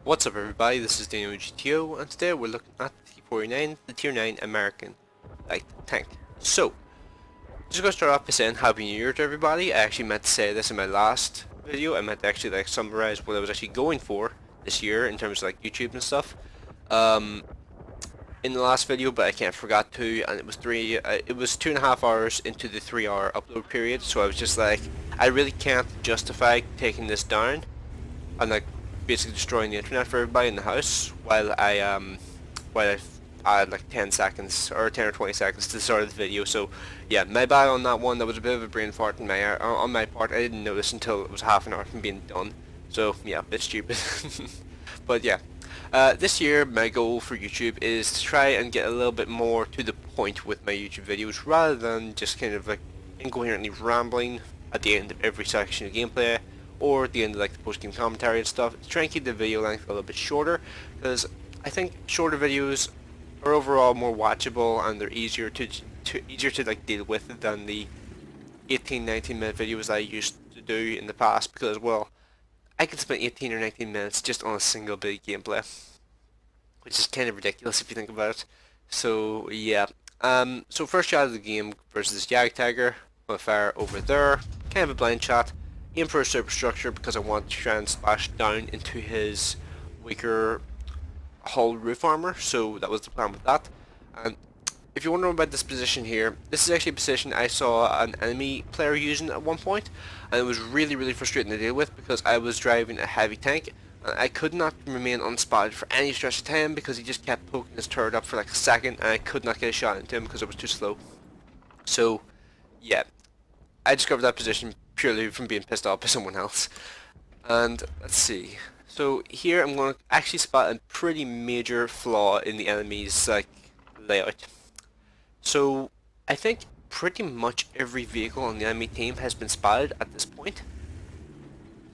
What's up everybody, this is DeanoGTO and today we're looking at the T49, the Tier 9 American light tank. So, just gonna start off by saying Happy New Year to everybody. I actually meant to say this in my last video. I meant to actually summarize what I was actually going for this year in terms of YouTube and stuff. In the last video, but I forgot to, and it was it was 2.5 hours into the 3-hour upload period, so I was just like, I really can't justify taking this down and basically destroying the internet for everybody in the house while I had like 10 seconds or 10 or 20 seconds to start the video. So yeah, my bad on that one. That was a bit of a brain fart on my part. I didn't notice until it was half an hour from being done. So yeah, a bit stupid. But yeah, this year my goal for YouTube is to try and get a little bit more to the point with my YouTube videos rather than just kind of like incoherently rambling at the end of every section of gameplay or at the end of the post-game commentary and stuff. To try and keep the video length a little bit shorter, because I think shorter videos are overall more watchable and they're easier to deal with than the 18-19 minute videos I used to do in the past, because well, I could spend 18 or 19 minutes just on a single bit of gameplay, which is kind of ridiculous if you think about it. So yeah, so first shot of the game versus Tiger. I'm gonna fire over there, kind of a blind shot. Aim for a superstructure because I want to try and splash down into his weaker hull roof armor, so that was the plan with that. And if you're wondering about this position here, this is actually a position I saw an enemy player using at one point, and it was really frustrating to deal with because I was driving a heavy tank and I could not remain unspotted for any stretch of time because he just kept poking his turret up for like a second and I could not get a shot into him because it was too slow. So yeah, I discovered that position purely from being pissed off by someone else. And let's see. So here I'm going to actually spot a pretty major flaw in the enemy's layout. So I think pretty much every vehicle on the enemy team has been spotted at this point.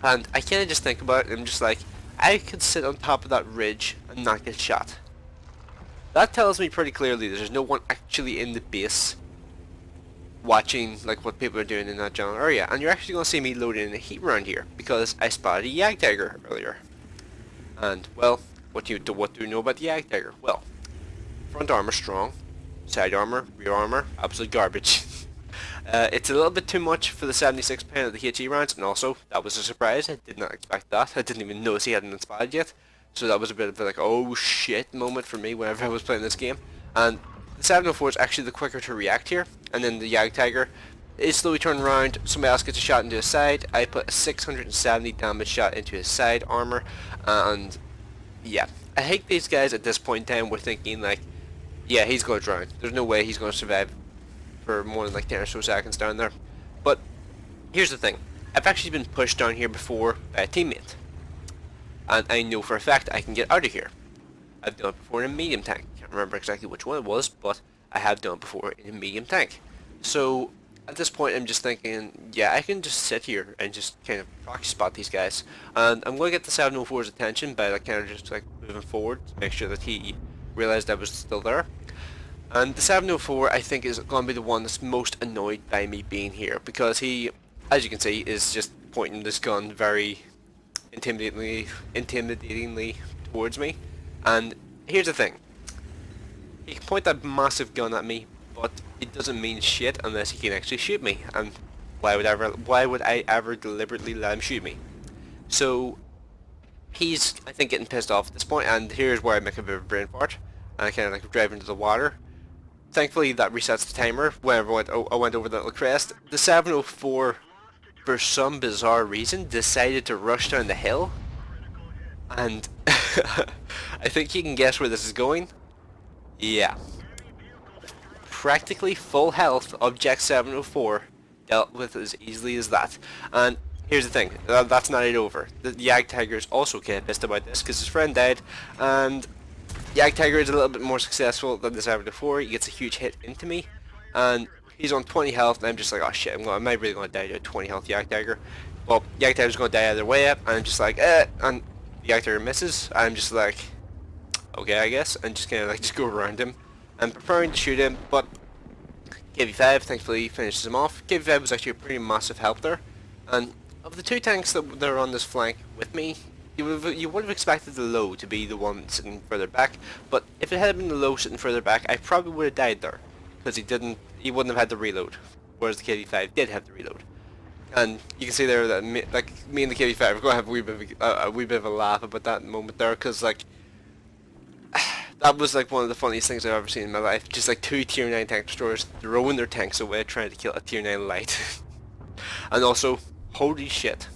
And I kind of just think about it and I'm just like, I could sit on top of that ridge and not get shot. That tells me pretty clearly there's no one actually in the base watching what people are doing in that general area, and you're actually going to see me loading in a heat round here because I spotted a Tiger earlier. And well, what do you know about the Tiger? Well, front armor strong, side armor, rear armor absolute garbage. It's a little bit too much for the 76 pound of the HE rounds, and also that was a surprise. I did not expect that. I didn't even notice he hadn't been spotted yet, so that was a bit of a oh shit moment for me whenever I was playing this game. And the 704 is actually the quicker to react here, and then the Tiger is slowly turning around, somebody else gets a shot into his side, I put a 670 damage shot into his side armor, and yeah, I think these guys at this point in time were thinking yeah, he's going to drown, there's no way he's going to survive for more than 10 or so seconds down there. But here's the thing, I've actually been pushed down here before by a teammate, and I know for a fact I can get out of here. I've done it before in a medium tank. Can't remember exactly which one it was, but I have done it before in a medium tank. So at this point I'm just thinking, yeah, I can just sit here and just kind of proxy spot these guys. And I'm going to get the 704's attention by kind of just moving forward to make sure that he realized I was still there. And the 704 I think is going to be the one that's most annoyed by me being here, because he, as you can see, is just pointing this gun very intimidatingly towards me. And here's the thing, he can point that massive gun at me, but it doesn't mean shit unless he can actually shoot me, and why would I ever deliberately let him shoot me? So he's, I think, getting pissed off at this point, and here's where I make a bit of a brain fart, and I kind of drive into the water. Thankfully that resets the timer whenever I went over that little crest. The 704, for some bizarre reason, decided to rush down the hill, and I think you can guess where this is going. Yeah. Practically full health Object 704 dealt with as easily as that. And here's the thing, that's not it over. The Tiger is also kind of pissed about this because his friend died, and Tiger is a little bit more successful than the 704. He gets a huge hit into me, and he's on 20 health, and I'm just like, oh shit, am I really going to die to a 20 health Tiger? Well, Tiger's going to die either way, and I'm just like, and the Tiger misses. I'm just like, okay, I guess, and just kind of just go around him. I'm preparing to shoot him, but KV5 thankfully finishes him off. KV5 was actually a pretty massive help there, and of the two tanks that are on this flank with me, you would have expected the low to be the one sitting further back, but if it had been the low sitting further back, I probably would have died there, because he wouldn't have had the reload, whereas the KV5 did have the reload. And you can see there that me and the KV5 are going to have a wee bit of a laugh about that moment there, because like that was like one of the funniest things I've ever seen in my life. Just like two tier 9 tank destroyers throwing their tanks away trying to kill a tier 9 light. And also, holy shit,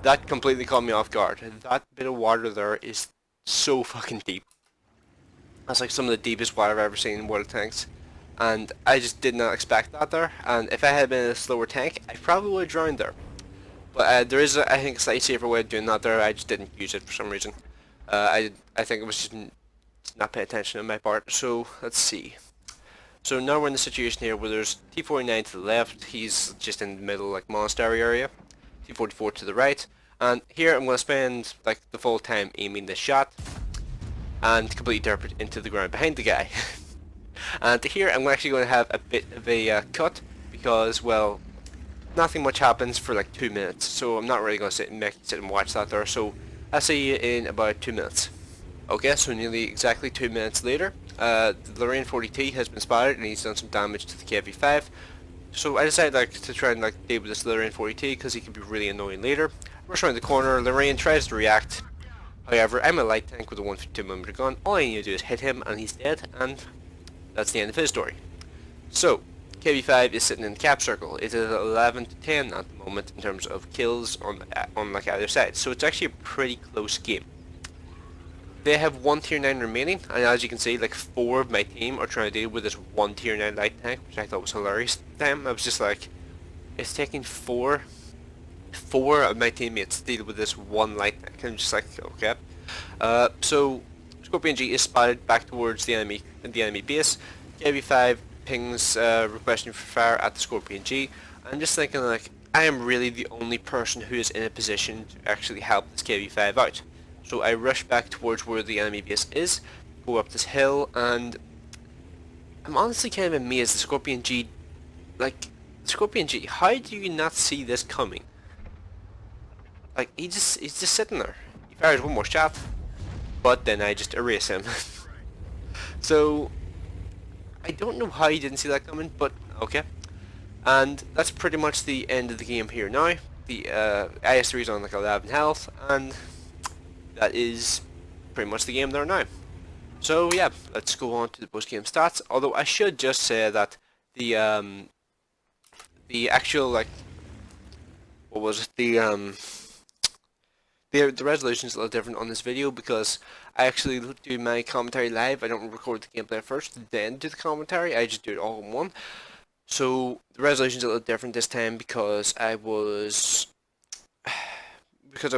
that completely caught me off guard. That bit of water there is so fucking deep. That's like some of the deepest water I've ever seen in water tanks. And I just did not expect that there. And if I had been in a slower tank, I probably would have drowned there. But there is, I think, a slightly safer way of doing that there. I just didn't use it for some reason. I think it was just not pay attention on my part. So let's see. So now we're in the situation here where there's T49 to the left. He's just in the middle, like monastery area. T44 to the right. And here I'm going to spend like the full time aiming this shot and completely derp it into the ground behind the guy. And here I'm actually going to have a bit of a cut because, well, nothing much happens for like 2 minutes. So I'm not really going to sit and watch that there. So I'll see you in about 2 minutes. Okay, so nearly exactly 2 minutes later, the Lorraine 40T has been spotted and he's done some damage to the KV5. So I decided to try and deal with this Lorraine 40T because he can be really annoying later. Rush around the corner, Lorraine tries to react. However, I'm a light tank with a 152mm gun. All I need to do is hit him and he's dead, and that's the end of his story. So, KV5 is sitting in the cap circle. It is 11 to 10 at the moment in terms of kills on either side. So it's actually a pretty close game. They have one tier 9 remaining, and as you can see, like 4 of my team are trying to deal with this one tier 9 light tank, which I thought was hilarious at the time. I was just like, it's taking 4 of my teammates to deal with this one light tank. I'm just like, okay. So Scorpion G is spotted back towards the enemy base. KV5 pings requesting for fire at the Scorpion G. I'm just thinking like, I am really the only person who is in a position to actually help this KV5 out. So I rush back towards where the enemy base is, go up this hill, and I'm honestly kind of amazed the Scorpion G, how do you not see this coming? Like, he's just sitting there. He fires one more shot, but then I just erase him. So, I don't know how he didn't see that coming, but okay. And that's pretty much the end of the game here now. The IS-3 is on like 11 health, and that is pretty much the game there now. So yeah, let's go on to the post-game stats. Although I should just say that the actual like, what was it, the resolution is a little different on this video because I actually do my commentary live. I don't record the gameplay first, then do the commentary. I just do it all in one. So the resolution is a little different this time because I was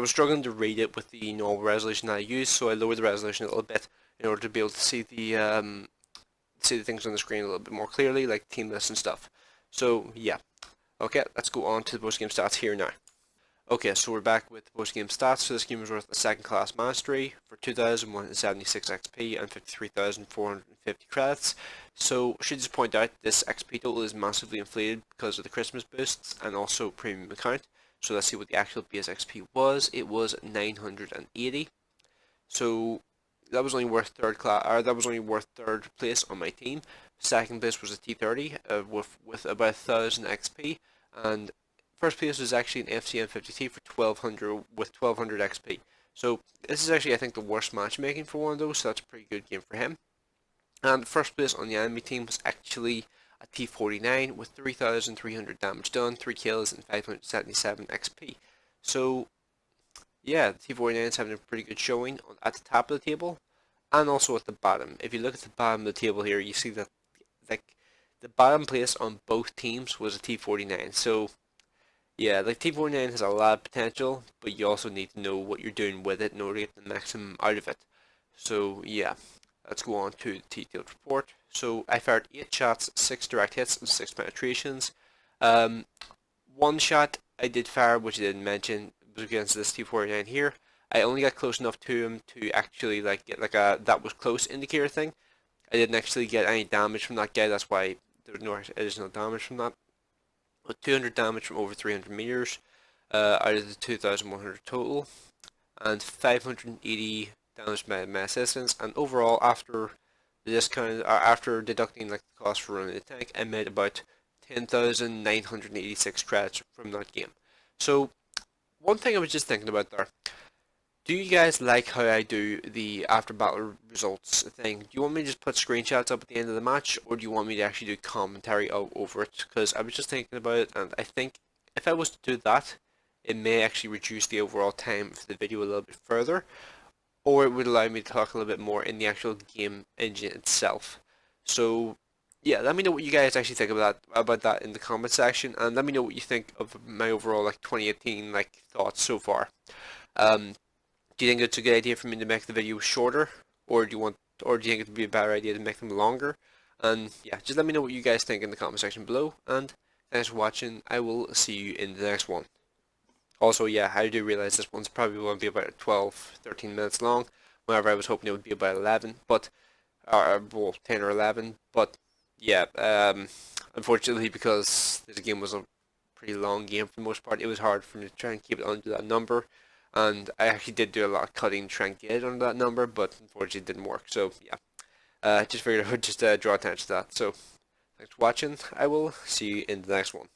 struggling to read it with the normal resolution that I use, so I lowered the resolution a little bit in order to be able to see the things on the screen a little bit more clearly, like team lists and stuff. So yeah, okay, let's go on to the post game stats here now. Okay, so we're back with the post game stats. So this game was worth a second class mastery for 2,176 XP and 53,450 credits. So I should just point out this XP total is massively inflated because of the Christmas boosts and also premium account. So let's see what the actual base XP was. It was 980. So that was only worth third place on my team. Second place was a T30 with about 1,000 XP, and first place was actually an FCM 50T for 1,200 with 1,200 XP. So this is actually, I think, the worst matchmaking for one of those. So that's a pretty good game for him. And first place on the enemy team was actually a T49 with 3,300 damage done, 3 kills and 577 XP. So yeah, the T49 is having a pretty good showing at the top of the table and also at the bottom. If you look at the bottom of the table here, you see that like the bottom place on both teams was a T49. So yeah, like T49 has a lot of potential, but you also need to know what you're doing with it in order to get the maximum out of it. So yeah, let's go on to the detailed report. So I fired 8 shots, 6 direct hits, and 6 penetrations. One shot I did fire, which I didn't mention, was against this T49 here. I only got close enough to him to actually like get like a that was close indicator thing. I didn't actually get any damage from that guy. That's why there was no additional damage from that. With 200 damage from over 300 meters out of the 2,100 total. and 580 damage by my assistance, and overall after the discount, or after deducting like the cost for running the tank, I made about 10,986 credits from that game. So one thing I was just thinking about there, do you guys like how I do the after battle results thing? Do you want me to just put screenshots up at the end of the match, or do you want me to actually do commentary over it? Because I was just thinking about it, and I think if I was to do that, it may actually reduce the overall time for the video a little bit further, or it would allow me to talk a little bit more in the actual game engine itself. So yeah, let me know what you guys actually think about that in the comment section, and let me know what you think of my overall like 2018 like thoughts so far. Um, do you think it's a good idea for me to make the video shorter, or do you think it would be a better idea to make them longer? And yeah, just let me know what you guys think in the comment section below. And thanks for watching. I will see you in the next one. Also, yeah, I do realize this one's probably going to be about 12, 13 minutes long. Whenever I was hoping it would be about 11, but well, 10 or 11. But yeah, unfortunately, because this game was a pretty long game for the most part, it was hard for me to try and keep it under that number. And I actually did do a lot of cutting to try and get it under that number, but unfortunately it didn't work. So yeah, just figured I would just draw attention to that. So thanks for watching. I will see you in the next one.